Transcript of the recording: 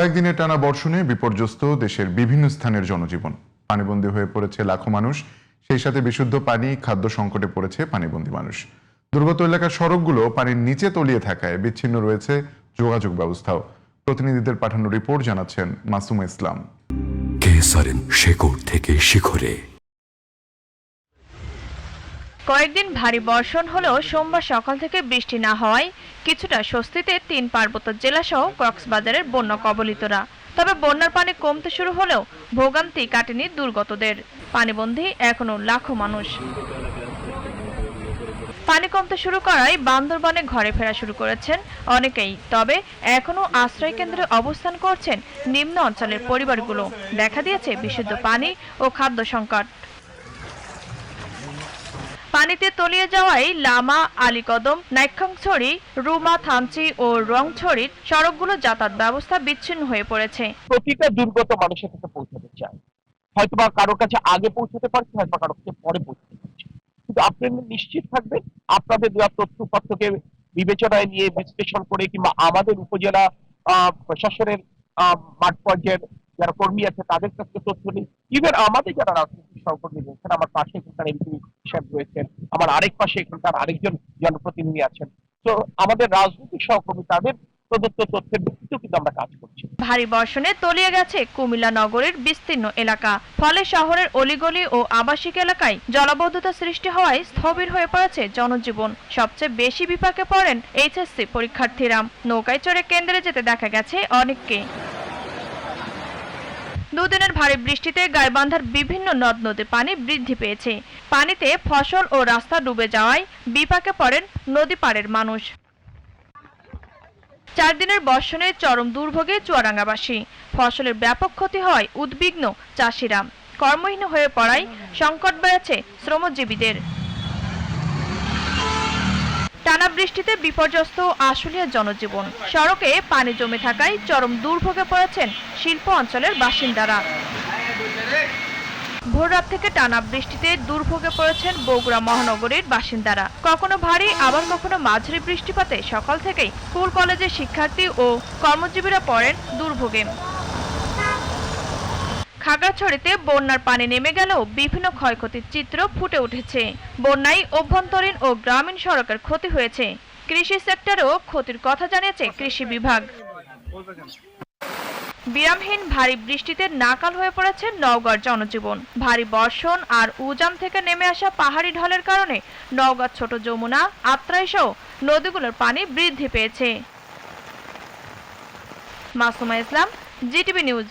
কয়েকদিনের টানা বর্ষণে বিপর্যস্ত দেশের বিভিন্ন স্থানের জনজীবন। পানিবন্দী হয়ে পড়েছে লাখো মানুষ, সেই সাথে বিশুদ্ধ পানি, খাদ্য সংকটে পড়েছে পানিবন্দী মানুষ। দুর্গত এলাকার সড়কগুলো পানির নিচে তলিয়ে থাকায় বিচ্ছিন্ন রয়েছে যোগাযোগ ব্যবস্থাও। প্রতিনিধিদের পাঠানো রিপোর্ট জানাচ্ছেন মাসুমা ইসলাম। কেসারেন শেকড় থেকে শিখরে। কয়েকদিন ভারী বর্ষণ হলেও সোমবার সকাল থেকে বৃষ্টি না হওয়ায় কিছুটা স্বস্তিতে তিন পার্বত্য জেলাসহ কক্সবাজারের বন্যা কবলিতরা। তবে বন্যার পানি কমতে শুরু হলেও ভোগান্তি কাটেনি দুর্গতদের। পানিবন্দী এখনো লাখো মানুষ। পানি কমতে শুরু করায় বান্দরবানে ঘরে ফেরা শুরু করেছেন অনেকেই। তবে এখনো আশ্রয় কেন্দ্রে অবস্থান করছেন নিম্ন অঞ্চলের পরিবারগুলো। দেখা দিয়েছে বিশুদ্ধ পানি ও খাদ্য সংকট। পানিতে তলিয়ে যাওয়ায় লামা, আলীকদম, নাইক্ষ্যংছড়ি, রুমা, থানচি ও রংছড়ির সড়কগুলো যাতায়াত ব্যবস্থা বিচ্ছিন্ন হয়ে পড়েছে। প্রতিটা দুর্গত মানুষের কাছে পৌঁছাতে চায়, হয়তোবা কারোর কাছে আগে পৌঁছাতে পারছে, হয়তো কারোর কাছে পরে পৌঁছাতে পারছে, কিন্তু আপনারা নিশ্চিত থাকবেন আপনাদের দেওয়া তথ্যপত্রকে বিবেচনায় নিয়ে বিশ্লেষণ করে কিংবা আমাদের উপজেলা প্রশাসনের মাঠ পর্যায়ের যারা কর্মী আছে তাদের কাছে তথ্য নিই, ইভেন আমাদের যারা রাজনৈতিক সহকর্মী রয়েছেন, আমার পাশে এখানকার এমপি সাহেব রয়েছেন, আমার আরেক পাশে এখানকার আরেকজন জনপ্রতিনিধি আছেন, তো আমাদের রাজনৈতিক সহকর্মী তাদের প্রদত্ত তথ্যের ভিত্তিতেও কিন্তু আমরা কাজ করছি। ভারী বর্ষণে তলিয়ে গেছে কুমিল্লা নগরীর বিস্তীর্ণ এলাকা। ফলে শহরের অলিগলি ও আবাসিক এলাকায় জলাবদ্ধতা সৃষ্টি হওয়ায় স্থবির হয়ে পড়েছে জনজীবন। সবচেয়ে বেশি বিপাকে পড়েন এইচএসসি পরীক্ষার্থীরা। নৌকায় চড়ে কেন্দ্রে যেতে দেখা গেছে অনেককে। দুদিনের ভারী বৃষ্টিতে গাইবান্ধার বিভিন্ন নদ নদীর পানি বৃদ্ধি পেয়েছে। পানিতে ফসল ও রাস্তা ডুবে যাওয়ায় বিপাকে পড়েন নদী পাড়ের মানুষ। 4 দিনের বর্ষণে চরম দুর্ভোগে চুয়াডাঙ্গাবাসী। ফসলের ব্যাপক ক্ষতি হয় উদ্বিগ্ন চাষিরা। কর্মহীন হয়ে পড়ায় সংকট বেড়েছে শ্রমজীবীদের। টানা বৃষ্টিতে বিপর্যস্ত আশুলিয়ার জনজীবন। সড়কে পানি জমে থাকায় চরম দুর্ভোগে পড়েছেন শিল্প অঞ্চলের বাসিন্দারা। ভোররাত থেকে টানা বৃষ্টিতে দুর্ভোগে পড়েছেন বগুড়া মহানগরীর বাসিন্দারা। কখনো ভারী আবার কখনো মাঝারি বৃষ্টিপাতে সকাল থেকেই স্কুল কলেজের শিক্ষার্থী ও কর্মজীবীরা পড়েন দুর্ভোগে। খাগড়াছড়িতে বন্যার পানি নেমে গেলেও বিভিন্ন ক্ষয়ক্ষতির চিত্র ফুটে উঠেছে। বন্যায় অভ্যন্তরীণ ও গ্রামীণ সড়কের ক্ষতি হয়েছে। কৃষি সেক্টরেও ক্ষতির কথা জানিয়েছে কৃষি বিভাগ। বিরামহীন ভারী বৃষ্টিতে নাকাল হয়ে পড়েছে নওগাঁর জনজীবন। ভারী বর্ষণ আর উজান থেকে নেমে আসা পাহাড়ি ঢলের কারণে নওগাঁর ছোট যমুনা, আত্রাই সহ নদীগুলোর পানি বৃদ্ধি পেয়েছে। মাসুমা ইসলাম, জিটিভি নিউজ।